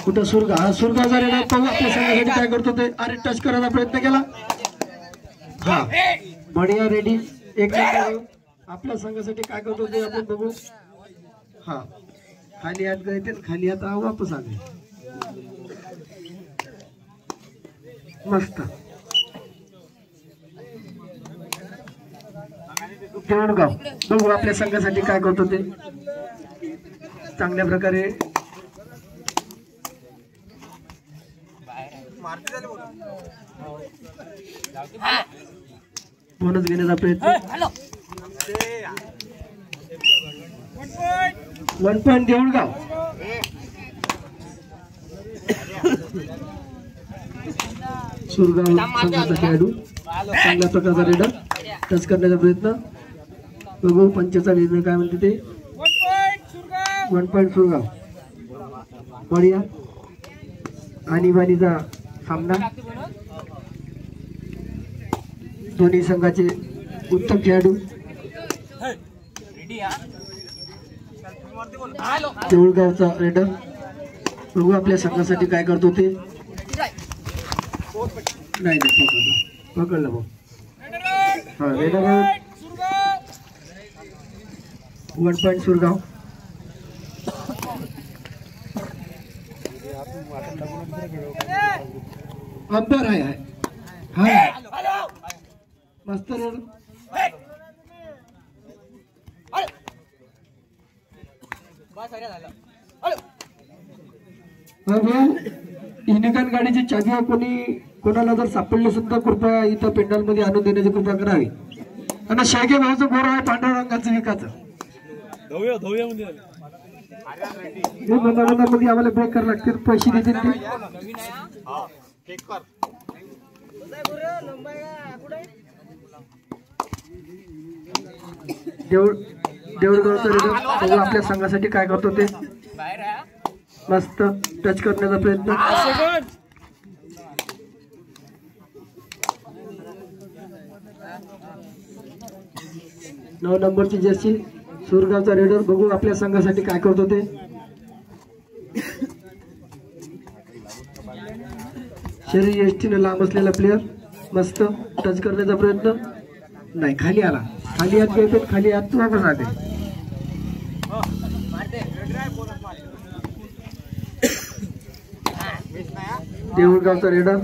कुठं सुरगा सुरगाचा रेडा पाहू आपल्या संघासाठी काय करतो ते. अरे टच करायचा प्रयत्न केला. हा बढिया रेडी एक आपल्या संघासाठी काय करतो ते आपण बघू. हा खाली हात गए थे खाली हात वापस आ गए. मस्त देऊळगाव बघू आपल्या संघासाठी काय करतो ते. चांगल्या प्रकारे बोनस घेण्याचा प्रयत्न. 1 पॉइंट देऊळगाव. सुरगाव संघाचा खेळाडू चांगल्या प्रकारचा रेडर टच करण्याचा प्रयत्न. बघू पंचाचा निर्णय काय म्हणते ते. 1 पॉइंट सुरगाव. बढिया आणीबाणीचा सामना. दोन्ही संघाचे उत्तम खेळाडू. देऊळगावचा रेडर बघू आपल्या संघासाठी काय करतो ते. नाही पकडलं भाऊ. हा रेडर 1 पॉइंट सुरगाव. अंपायर आहे हा मस्त रेडर. युनिकॉर्न गाडीची चावी कोणाला जर सापडली सुद्धा कृपया इथं पेंडॉल मध्ये आणून देण्याची कृपा करावी. आणि शागे भाऊचं गोर आहे पांढऱ्या रंगाचं विकाचं मध्ये आम्हाला ब्रेक करावं लागतील. पैसे देतील देऊळगावचा रेडर आपल्या संघासाठी काय करतो ते. मस्त टच करण्याचा प्रयत्न. 9 नंबरची जर्सी सुरगावचा रेडर बघू आपल्या संघासाठी काय करतो ते. शरीर एसटीने लांब असलेला प्लेअर मस्त टच करण्याचा प्रयत्न. नाही खाली आला. खाली हात घेतो खाली हात वापस आले. देऊळगावचा रेडर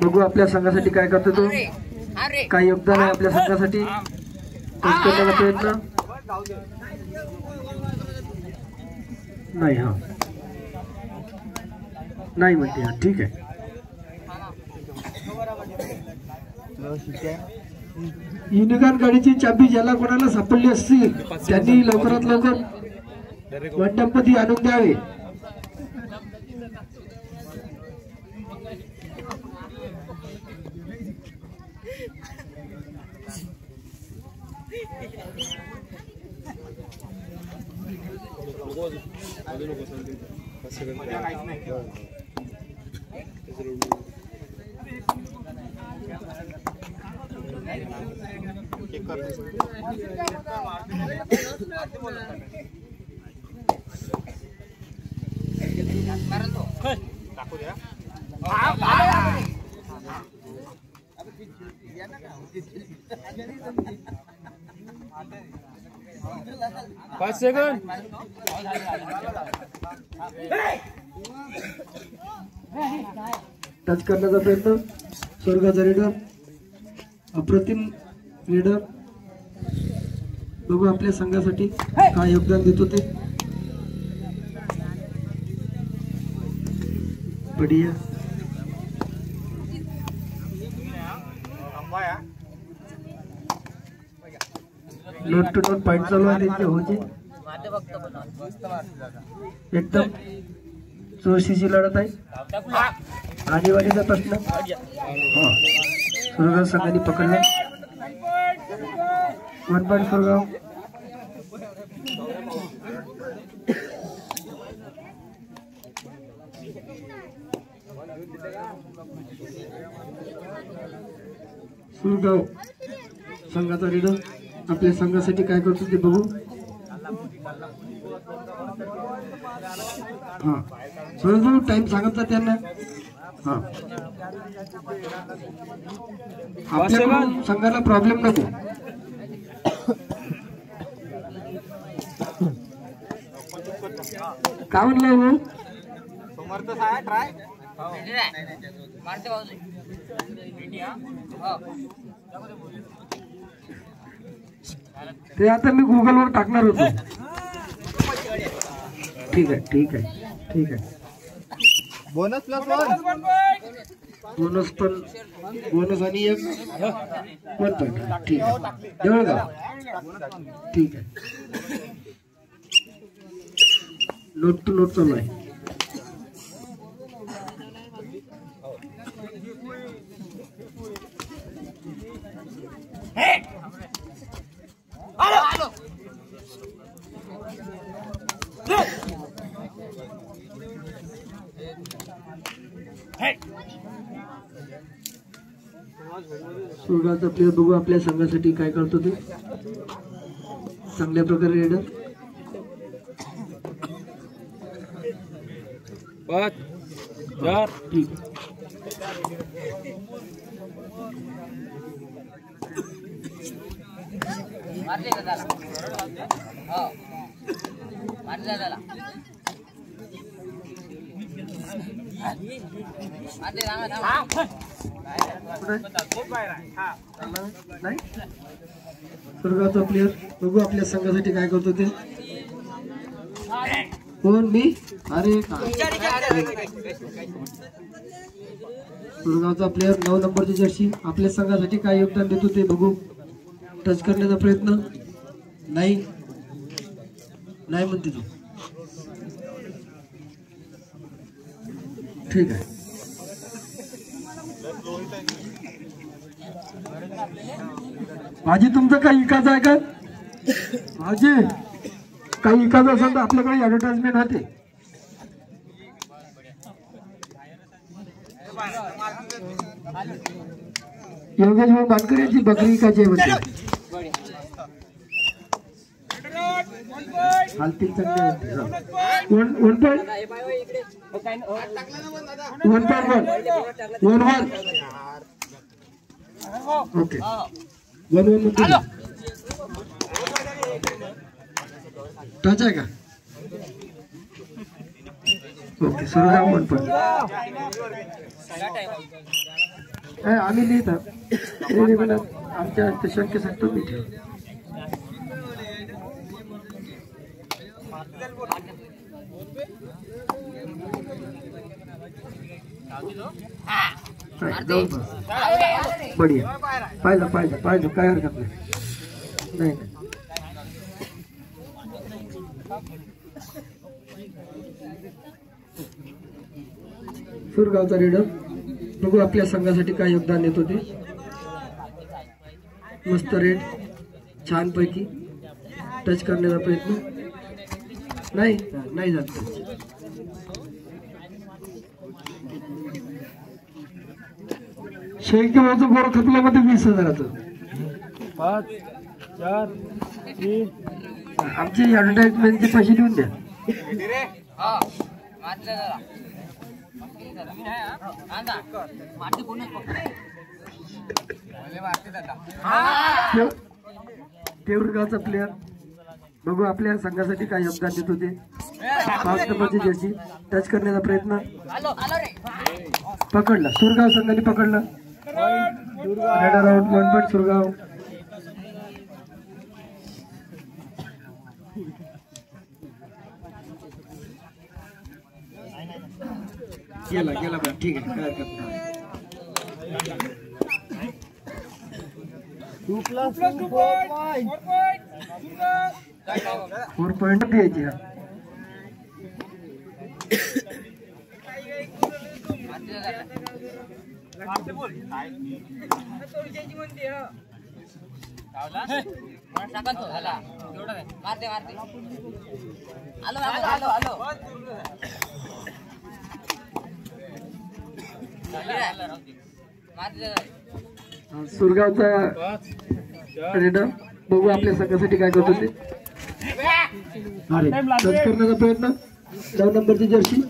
बघू आपल्या संघासाठी काय करतो तो. काय योगदान आहे आपल्या संघासाठी. टच करण्याचा प्रयत्न. नाही हा नाही म्हणते हा ठीक आहे. युनिकॉर्न गाडीची चाबी ज्याला कोणाला सापडली असतील त्यांनी लवकरात लवकर मंडपमध्ये आणून द्यावे. पाच सेकंड. टच करण्याचा प्रयत्न. स्वर्गाचा रेडर अप्रतिम रेडर बघू आपल्या संघासाठी काय योगदान देतो ते. बढिया नोट टू नोट पॉइंट चालू आहे त्यांचे होते. एकदम चोरशीची लढत आहे. आणीबाणीचा प्रश्न. हा सुरगाव संघाने पकडला. 1 पॉइंट सुरगाव. सुरगाव संघाचा रेडर आपल्या संघासाठी काय करतो ते बघू. हा सुरज टाइम सांगितला त्यांना. हा आपल्याकडून संघाला प्रॉब्लेम नको. काय म्हणलं हो ते आता मी गुगलवर टाकणार होतो. ठीक आहे ठीक आहे ठीक आहे. बोनस प्लस वन बोनस पण बोनस आणि एक 1 पॉइंट. ठीक आहे एवढं का. ठीक आहे नोट टू नोट चालू आहे. सुरगाचा प्लेयर बघू आपल्या संघासाठी काय करतो ते. चांगल्या प्रकारे रेडर ठीक. सुरगाचा प्लेयर बघू आपल्या संघासाठी काय करतो ते. कोण मी. अरे सुरगावचा प्लेयर 9 नंबरची जर्सी आपल्या संघासाठी काय योगदान देतो ते बघू. टच करण्याचा प्रयत्न नाही नाही म्हणते तू. ठीक आहे भाजी तुमचं काही इकायचं आहे का भाजी. काही इकायचं असेल तर आपल्याकडे ऍडव्हर्टाइजमेंट होते. योगेश भाऊ बांधकर यांची बकरी इकायची आहे हालतील चांगले. 1.1 ओके 1-1 टच आहे का. Okay Surgaon 1 point. आम्ही लिहित आमच्या शंकेसाठी तुम्ही ठेव. बढिया पाहिलं पाहिलं पाहिलं काय हरकत नाही. नाही सुरगावचा रेडर बघू आपल्या संघासाठी काय योगदान देत होते. मस्त रेड छान पैकी टच करण्याचा प्रयत्न नाही नाही जात. शेळकेबाचं बोर खपल्यामध्ये 20,000. 5 4 3 आमची ऍडव्हर्टाइजमेंटचे पैसे देऊन द्या. तेवढगावचा प्लेयर बघू आपल्या संघासाठी काय योगदान देत होते. 5 नंबरची जर्सी टच करण्याचा प्रयत्न पकडला. सुरगाव संघाने पकडला. Raider out 1 point Surgaon. गेला गेला बरं ठीक आहे काय हरकत नाही. 4 पॉइंट द्यायची. सुरगावचा रेडर बघू आपल्या संघासाठी काय करतो ते. अरे टच करण्याचा प्रयत्न 9 नंबरची जर्सी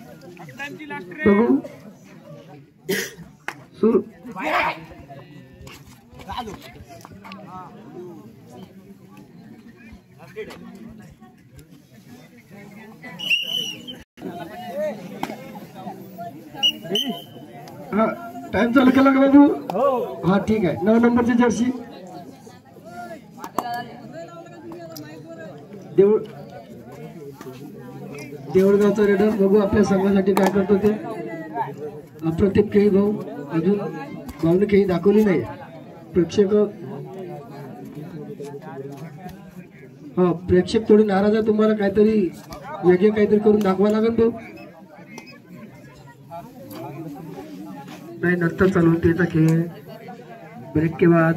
बघू सुरू हा टाइम चालू केला का बाबू हा ठीक आहे 9 नंबरची जर्सी देऊळगावचा रेडर बघू आपल्या संघासाठी काय करतो ते अप्रतिम खेळी भाऊ अजून भाऊने खेळी दाखवली नाही प्रेक्षक हा प्रेक्षक थोडी नाराज आहे तुम्हाला काहीतरी वेगळे काहीतरी करून दाखवा लागेल भाऊ नहीं नंतर चालू त्याचा खेळ ब्रेक के बाद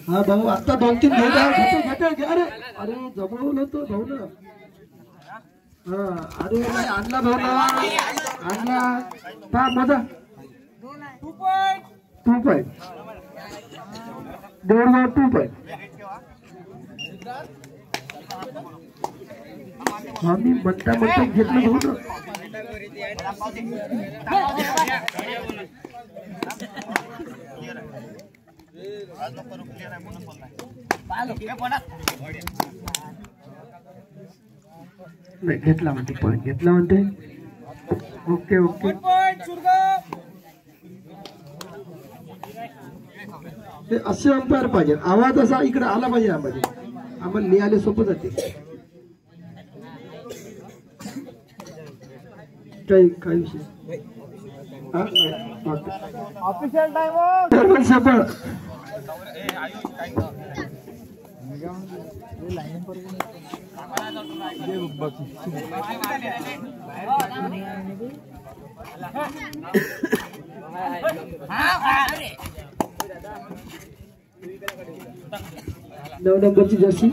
हा भाऊ आता 2-3 घेते अरे अरे जमवलं तो भाऊ ना हा अरे आणला भाऊ ना आणला पहा मजा 2 पॉइंट देऊळगाव 2 पॉइंट आम्ही म्हणता घेतलं भाऊ ना नाही घेतला म्हणते पॉइंट घेतला म्हणते ओके ओके ते असे अंपायर पाहिजे आवाज असा इकडे आला पाहिजे आम्हाला लिहायला सोपं जाते काही विषय ऑफिशियल टाइम सफळ 9 नंबरची जर्सी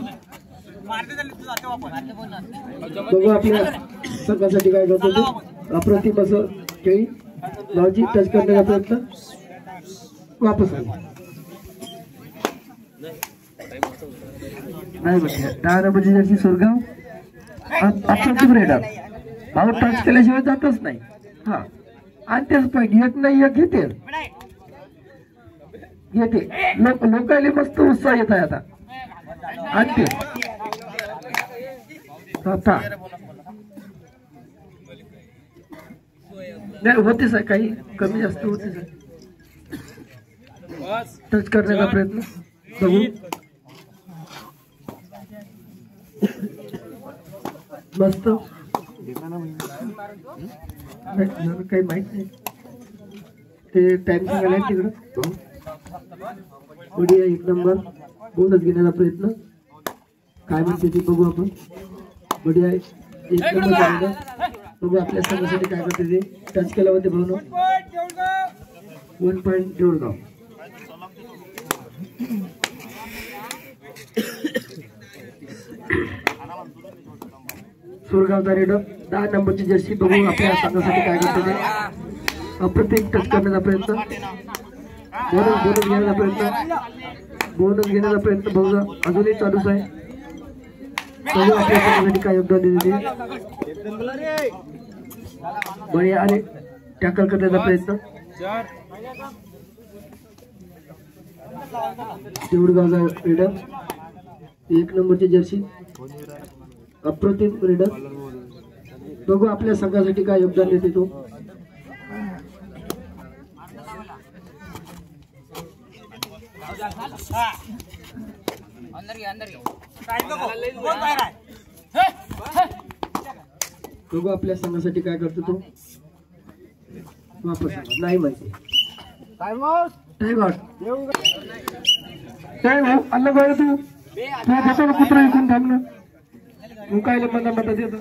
बघू आपल्या संघासाठी काय करतो ते अप्रतिम असं खेळी लॉजी टच करण्याचा प्रयत्न वापस आला नाही बघा 10 नंबरची जर्सी सुरगाव अप्रतिम रेडर भाऊ टच केल्याशिवाय जातच नाही हा आणि तेच पॉईंट एक नाही एक घेते लोकांना मस्त उत्साह येत आहे आता आणि आता नाही होतेच आहे काही कमी जास्त होतेच आहे टच करण्याचा प्रयत्न बघू मस्त काही माहित नाही ते टाइम सांगायला तिकडं बढिया 1 नंबर बोनस घेण्याचा प्रयत्न काय म्हणते ती बघू आपण बढिया 1 नंबर बघू आपल्या संघासाठी काय करते ते टच केला होते भाऊ 1 पॉइंट देऊळगाव सुरगावचा रेडर 10 नंबरची जर्सी बघू आपल्या संघासाठी काय करते ते अप्रतिम टच करण्याचा प्रयत्न बोनस घेण्याचा प्रयत्न भाऊजा अजूनही चालूच आहे बघू आपल्या संघासाठी काय योगदान देते बळी आले टॅकल करण्याचा प्रयत्न देऊळगावचा रेडर 1 नंबरची जर्सी अप्रतिम रेडर बघू आपल्या संघासाठी काय योगदान देते तो बघू आपल्या संघासाठी काय करतो तो वापस नाही माहिती टाइम आउट अल्ला बाहेर तू बसवलं कुत्रा इकून थांबलं तू काय मता येत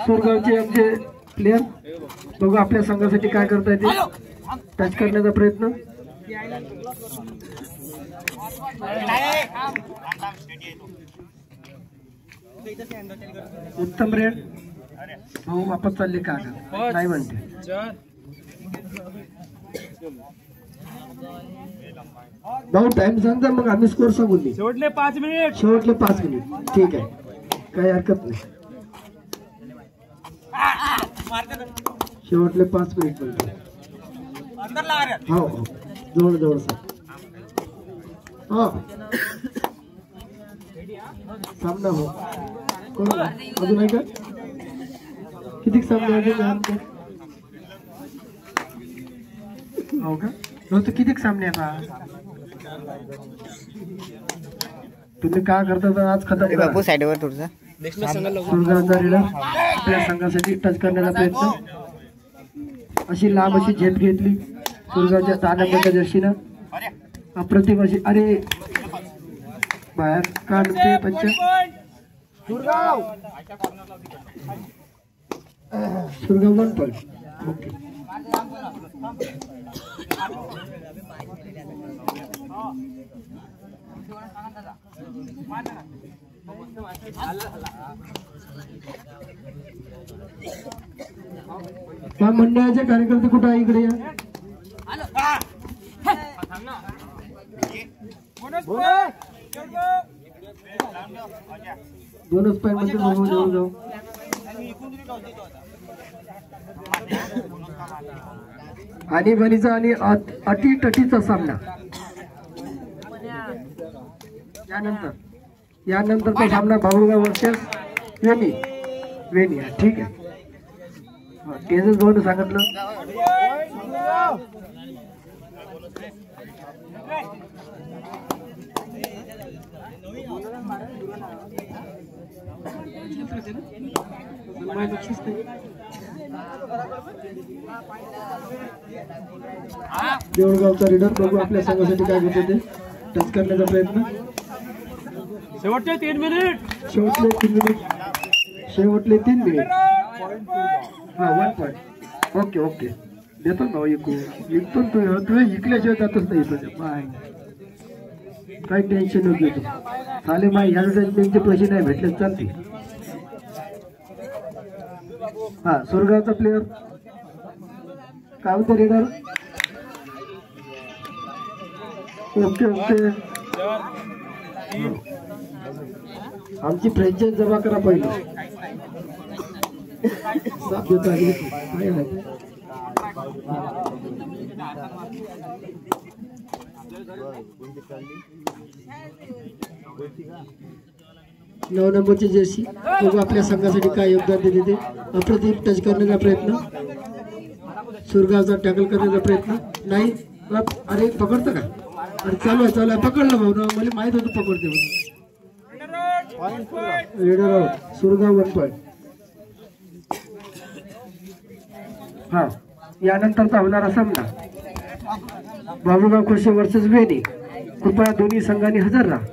सुरगावचे आमचे प्लेयर बघू आपल्या संघासाठी काय करता येते टच करण्याचा प्रयत्न उत्तम रेड भाऊ वापस चालले का नाही म्हणते भाऊ टाइम सांगता मग आम्ही स्कोर सांगून दे शेवटले 5 मिनिट ठीक आहे काही हरकत नाही शेवटले 5 मिनिट म्हणतो हो हो जवळ सर हो सामना हो कोण अजून आहे का किती सामने अजून हो का नव्हतं किती सामने आता तुम्ही काय करता तर आज खतम बापू साईडवर थोडसा सुरगावचा रेडर आपल्या संघासाठी टच करण्याचा प्रयत्न अशी लांब अशी झेप घेतली सुरगावच्या 10 नंबरच्या जर्सीनं अप्रतिम अशी अरे बाहेर काढते पंच सुरगाव 1 पॉईंट ओके या मंडळाचे कार्यकर्ते कुठे आहे इकडे या दोनच पॉईंट मध्ये जवळ जाऊ आणीबाणीचा आणि अटीतटीचा सामना यानंतरचा सामना भाऊगाव वर्सेस वेणी ठीक आहे त्याच दोन सांगितलं देऊळगावचा रीडर बघू आपल्या संघासाठी काय घेत होते टच करण्याचा प्रयत्न शेवटचे 3 मिनिट शेवटले 3 मिनिट हा 1 पॉईंट ओके देतो ना इकडून तू इकल्याशिवाय जातच नाही तुझ्या बाय काही टेन्शन नको घेतो चालेल माय ॲडव्हर्टाइजमेंटचे पैसे नाही भेटले चालते हा सुरगावचा प्लेअर काय होतं रेडर ओके आमची फ्रँचाइज जमा करा पहिले साफ देतो आहे काय आहे 9 नंबरची जर्सी बघू आपल्या संघासाठी काय योगदान देते ते अप्रतिम टच करण्याचा प्रयत्न सुरगावचा टॅकल करण्याचा प्रयत्न नाही अरे पकडतं का अरे चालू आहे पकडलं भाऊ ना मला माहित होतं पकडते रेडर आउट सुरगाव 1 पॉईंट हा यानंतरचा होणारा सामना बाबूगाव खुर्शी वर्सेस वेणी कृपया दोन्ही संघांनी हजर राहा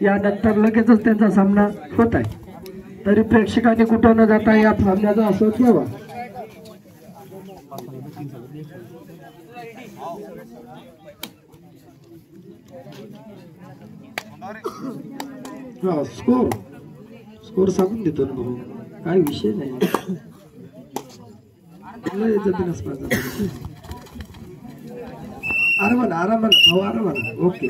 यानंतर लगेचच त्यांचा सामना होत आहे तरी प्रेक्षकांनी कुठं न जाता या सामन्याचा आस्वाद घ्यावा हा स्कोर सांगून देतो ना भाऊ काय विषय नाही आरामाला ओके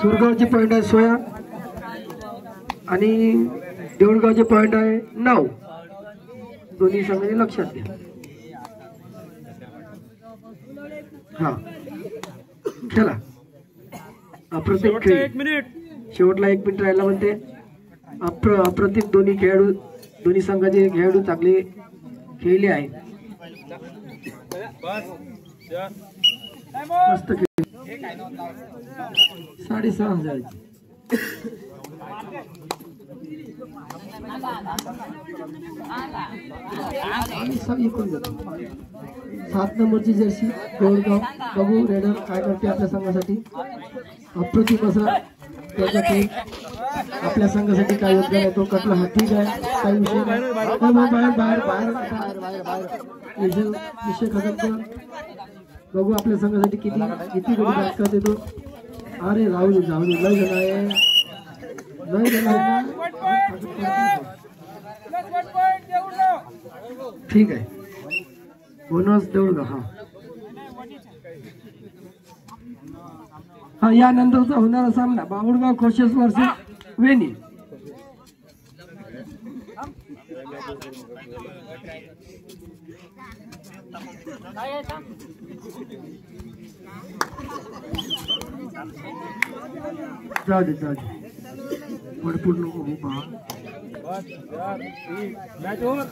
सुरगावची पॉईंट आहे 16 आणि देऊळगावचे पॉईंट आहे 9 दोन्ही संघांनी लक्षात घ्या हा चला अप्रतिम खेळ शेवटला 1 मिनिट राहिला म्हणते अप्रतिम दोन्ही संघाचे खेळाडू चांगले खेळले आहेत मस्त खेळ 6,500 7 नंबरची जर्सी देऊळगाव बघू रेडर काय करते आपल्या संघासाठी अप्रतिम असा त्याचा खेळ आपल्या संघासाठी काय योगदान आहे तो कटला. हा ठीक आहे, काही विषय नाही. बाहेर बाहेर बाहेर बाहेर बाहेर बाहेर विषय खतम कर. बघू आपल्या संघासाठी किती किती कोणी बॅट करते तो. अरे राहू दे जाऊ दे, लय जण आहे, लय जण आहे. ठीक आहे, बोनस देऊ का? हा यानंतरचा होणारा सामना बाबुळगाव खोशेस वर्सेस वेणी. जाऊ दे जाऊ दे, भरपूर नको हो बा. Match over.